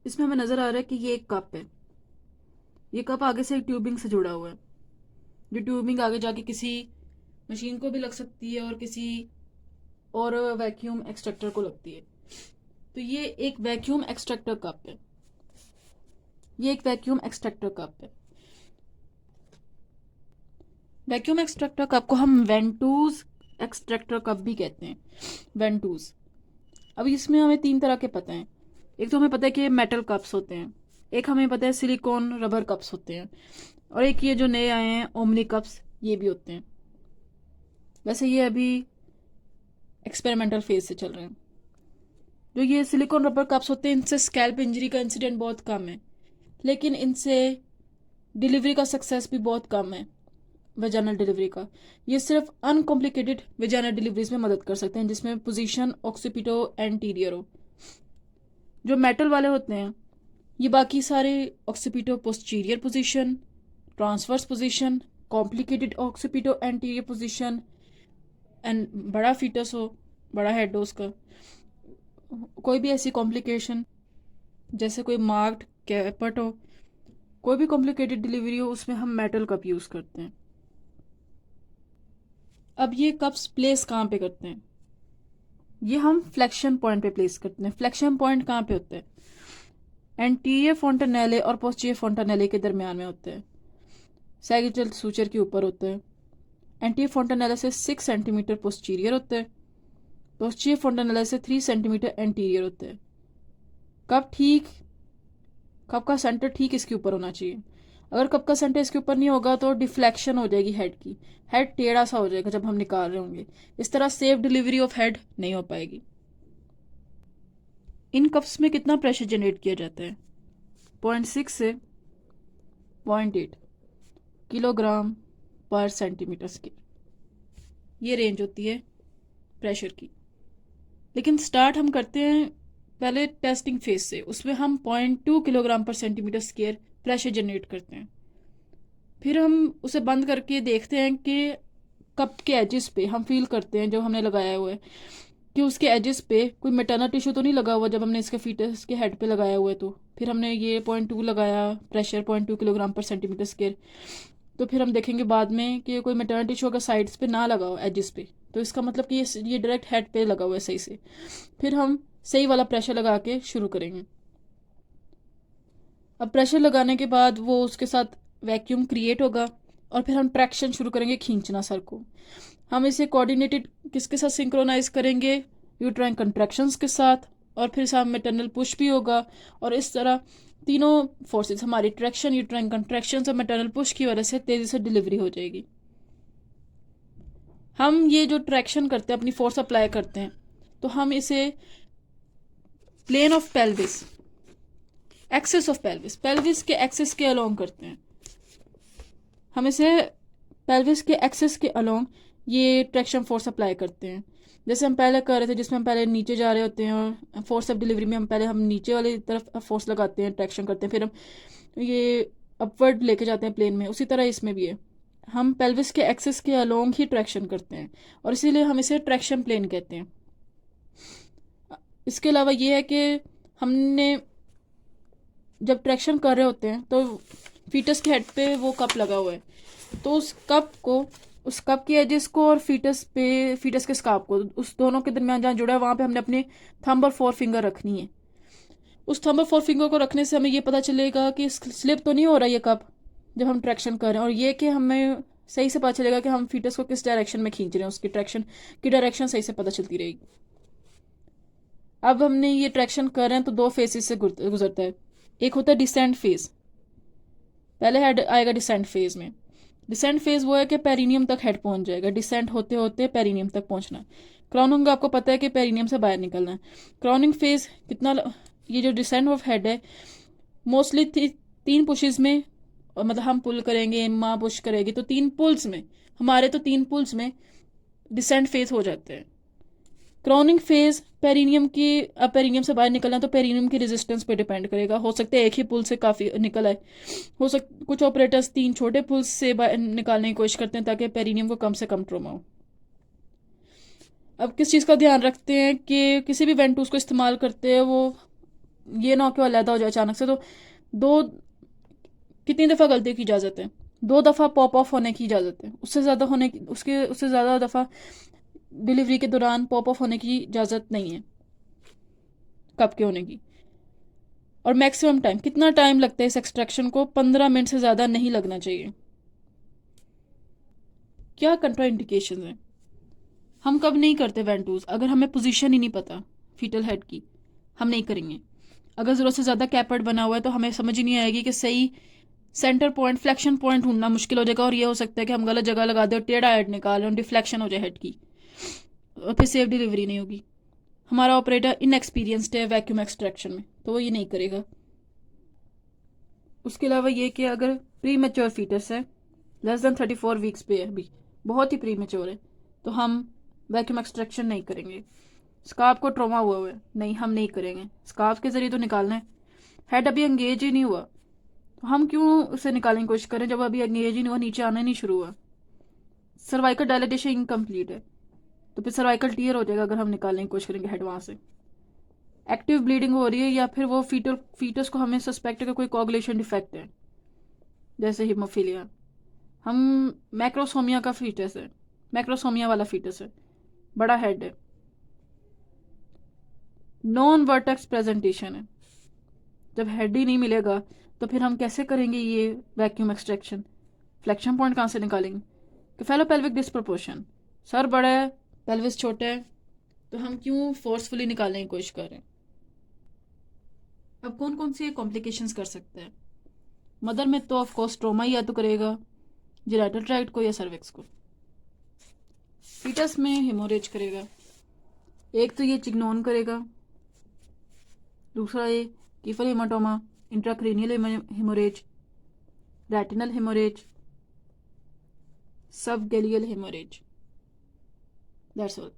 इसमें हमें नजर आ रहा है कि ये एक कप है। ये कप आगे से एक ट्यूबिंग से जुड़ा हुआ है। जो ट्यूबिंग आगे जाके किसी मशीन को भी लग सकती है और किसी और वैक्यूम एक्सट्रैक्टर को लगती है। तो ये एक वैक्यूम एक्सट्रैक्टर कप है। ये एक वैक्यूम एक्सट्रैक्टर कप है। वैक्यूम एक्सट्रैक्टर कप को हम वेंटूज एक्सट्रैक्टर कप भी कहते हैं। वेंटूज। अब इसमें हमें तीन तरह के पता हैं। एक तो हमें पता है कि मेटल कप्स होते हैं। एक हमें पता है सिलिकॉन रबर कप्स होते हैं। और एक ये जो नए आए हैं ओमनी कप्स, ये भी होते हैं। वैसे ये अभी एक्सपेरिमेंटल फेज से चल रहे हैं। जो ये सिलिकॉन रबर कप्स होते हैं, इनसे स्कैल्प इंजरी का इंसिडेंट बहुत कम है, लेकिन इनसे डिलीवरी का सक्सेस भी बहुत कम है। वेजाइनल डिलीवरी का ये सिर्फ अनकॉम्प्लिकेटेड वेजाइनल डिलीवरीज में मदद कर सकते हैं, जिसमें पोजीशन ऑक्सीपिटो एंटीरियर हो। जो मेटल वाले होते हैं, ये बाकी सारे occipito posterior position, transverse position, complicated occipito anterior position and बड़ा फीटस हो, बड़ा हेड हो उसका, कोई भी ऐसी कॉम्प्लिकेशन जैसे कोई मार्क्ड कैपट हो, कोई भी कॉम्प्लिकेटेड डिलीवरी हो, उसमें हम मेटल कप यूज करते हैं। अब ये कप्स प्लेस कहाँ पे करते हैं? ये हम फ्लेक्शन पॉइंट पे प्लेस करते हैं। फ्लेक्शन पॉइंट कहाँ पे होते हैं? एंटीरियर फोंटानेले और पोस्टीरियर फोंटानेले के दरमियान में होते हैं। सैगिटल सूचर के ऊपर होते हैं। एंटीरियर फोंटानेले से 6 सेंटीमीटर पोस्टीरियर होते हैं। पोस्टीरियर फोंटानेले से 3 सेंटीमीटर एंटीरियर होते हैं। कप का सेंटर ठीक इसके ऊपर होना चाहिए। अगर कप का सेंटर इसके ऊपर नहीं होगा तो डिफ्लेक्शन हो जाएगी हेड की। हेड टेढ़ा सा हो जाएगा जब हम निकाल रहे होंगे। इस तरह सेफ डिलीवरी ऑफ हेड नहीं हो पाएगी। इन कप्स में कितना प्रेशर जनरेट किया जाता है? 0.6 से 0.8 किलोग्राम पर सेंटीमीटर स्क्वायर, ये रेंज होती है प्रेशर की। लेकिन स्टार्ट हम करते हैं पहले टेस्टिंग फेज से। उसमें हम 0.2 किलोग्राम पर सेंटीमीटर स्क्वायर प्रेशर जनरेट करते हैं। फिर हम उसे बंद करके देखते हैं कि कप के एजेस पे हम फील करते हैं, जो हमने लगाया हुआ है, कि उसके एजेस पे कोई मेटाना टिश्यू तो नहीं लगा हुआ जब हमने इसके फीटस के हेड पे लगाया हुआ है। तो फिर हमने ये 0.2 लगाया प्रेशर, 0.2 किलोग्राम पर सेंटीमीटर स्क्वायर। तो फिर हम देखेंगे बाद में कि कोई मेटाना टिश्यू अगर साइड्स पे ना लगा हो एजेस पे, तो इसका मतलब कि ये डायरेक्ट हेड पे लगा हुआ है सही से। फिर हम सही वाला प्रेशर लगा के शुरू करेंगे। अब प्रेशर लगाने के बाद वो उसके साथ वैक्यूम क्रिएट होगा और फिर हम ट्रैक्शन शुरू करेंगे, खींचना सर को। हम इसे कोऑर्डिनेटेड किसके साथ सिंक्रोनाइज करेंगे? यूट्राइन कंट्रैक्शंस के साथ, और फिर साथ में टनल पुश भी होगा। और इस तरह तीनों फोर्सेस हमारी ट्रैक्शन, यूट्राइन कंट्रैक्शंस और मैटरनल पुश की वजह से तेजी से डिलीवरी हो जाएगी। हम ये जो ट्रैक्शन करते हैं, अपनी फोर्स अप्लाई करते हैं, तो हम इसे plane of pelvis, axis of pelvis, pelvis के एक्सिस के अलोंग करते हैं। हम इसे पेल्विस के एक्सिस के अलोंग ये ट्रैक्शन फोर्स अप्लाई करते हैं, जैसे हम पहले कर रहे थे, जिसमें हम पहले नीचे जा रहे होते हैं और फोर्स ऑफ डिलीवरी में हम नीचे वाली तरफ फोर्स लगाते हैं, ट्रैक्शन करते हैं, फिर हम ये अपवर्ड लेके जाते हैं प्लेन में। उसी तरह इसमें भी है, हम पेल्विस के एक्सिस के अलोंग ही ट्रैक्शन करते हैं और इसीलिए हम इसे ट्रैक्शन प्लेन कहते हैं। इसके अलावा ये है कि हमने जब ट्रैक्शन कर रहे होते हैं तो फीटस के हेड पे वो कप लगा हुआ है, तो उस कप के एजेस को और फीटस के स्कार्फ को, उस दोनों के दरमियान जहाँ जुड़ा है वहाँ पे हमने अपने थंब और फोर फिंगर रखनी है। उस थंब और फोर फिंगर को रखने से हमें ये पता चलेगा कि स्लिप तो नहीं हो रहा ये कप जब हम ट्रैक्शन कर रहे हैं, और ये कि हमें सही से पता चलेगा कि हम फीटस को किस डायरेक्शन में खींच रहे हैं, उसकी ट्रैक्शन की डायरेक्शन सही से पता चलती रहेगी। अब हमने ये ट्रैक्शन कर रहे हैं तो दो फेजेस से गुजरता है। एक होता है डिसेंट फेज। पहले हेड आएगा डिसेंट फेज में। डिसेंट फेज वो है कि पेरिनियम तक हेड पहुंच जाएगा, डिसेंट होते होते पेरिनियम तक पहुंचना। क्राउनिंग आपको पता है कि पेरिनियम से बाहर निकलना है। क्राउनिंग फेज ये जो डिसेंट ऑफ हेड है, मोस्टली 3 पुशेज में, और मतलब हम पुल करेंगे, माँ पुश करेगी, तो 3 पुल्स में, हमारे तो 3 पुल्स में डिसेंट फेज हो जाते हैं। क्राउनिंग फेज पेरिनियम से बाहर निकलना, तो पेरिनियम की रेजिस्टेंस पे डिपेंड करेगा। हो सकता है एक ही पुल से काफ़ी निकल आए, कुछ ऑपरेटर्स 3 छोटे पुल्स से बाहर निकालने की कोशिश करते हैं ताकि पेरिनियम को कम से कम ट्रोमा हो। अब किस चीज़ का ध्यान रखते हैं कि किसी भी वेंटूस को इस्तेमाल करते हैं वो ये ना हो कि वो अलहदा हो जाए अचानक से। तो दो कितनी दफ़ा गलती की इजाज़त है? 2 दफ़ा पॉप ऑफ होने की इजाज़त है। उससे ज़्यादा होने की उससे ज़्यादा दफ़ा डिलीवरी के दौरान पॉप ऑफ होने की इजाज़त नहीं है कप के होने की। और मैक्सिमम टाइम, कितना टाइम लगता है इस एक्सट्रैक्शन को? 15 मिनट से ज़्यादा नहीं लगना चाहिए। क्या कंट्राइंडिकेशन है? हम कब नहीं करते वेंटूज? अगर हमें पोजीशन ही नहीं पता फीटल हेड की, हम नहीं करेंगे। अगर ज़रूरत से ज़्यादा कैपेट बना हुआ है तो हमें समझ ही नहीं आएगी कि सही सेंटर पॉइंट, फ्लेक्शन पॉइंट ढूंढना मुश्किल हो जाएगा, और ये हो सकता है कि हम गलत जगह लगा दें और टेढ़ा हेड निकाल लें और डिफ्लेक्शन हो जाए हेड की, और फिर सेफ डिलीवरी नहीं होगी। हमारा ऑपरेटर इनएक्सपीरियंसड है वैक्यूम एक्सट्रैक्शन में, तो वो ये नहीं करेगा। उसके अलावा ये कि अगर प्री मेच्योर फीटस है, लेस देन 34 वीक्स पे है, अभी बहुत ही प्री मेच्योर है, तो हम वैक्यूम एक्सट्रैक्शन नहीं करेंगे। स्कार्फ को ट्रोमा हुआ है, नहीं, हम नहीं करेंगे। स्कार्फ के ज़रिए तो निकालना है, हेड अभी एंगेज ही नहीं हुआ, तो हम क्यों उसे निकालने की कोशिश करें जब अभी एंगेज ही नहीं हुआ, नीचे आना नहीं शुरू हुआ। सर्वाइकल डायलिटेशन इनकम्प्लीट है, तो फिर सर्वाइकल टीयर हो जाएगा अगर हम निकालने की कोशिश करेंगे हेड वहाँ से। एक्टिव ब्लीडिंग हो रही है, या फिर वो फीटस को हमें सस्पेक्ट है कि कोई कोगुलेशन डिफेक्ट है, जैसे हीमोफीलिया। हम मैक्रोसोमिया का फीटस है, मैक्रोसोमिया वाला फीटस है, बड़ा हेड है, नॉन वर्टेक्स प्रेजेंटेशन है। जब हेड ही नहीं मिलेगा तो फिर हम कैसे करेंगे ये वैक्यूम एक्सट्रैक्शन? फ्लेक्शन पॉइंट कहाँ से निकालेंगे? केफेलोपेल्विक डिस्प्रोपोर्शन, सर बड़ा है, पेल्विस छोटा है, तो हम क्यों फोर्सफुली निकालने की कोशिश कर रहे हैं? अब कौन कौन सी कॉम्प्लिकेशंस कर सकते हैं? मदर में तो ऑफकोर्स ट्रोमा ही या तो करेगा, जिराटल ट्रैक्ट को या सर्विक्स को। फीटस में हेमोरेज करेगा, एक तो ये चिग्नोन करेगा, दूसरा ये cephalhaematoma, intracranial haemorrhage, retinal haemorrhage, subgaleal haemorrhage. That's all.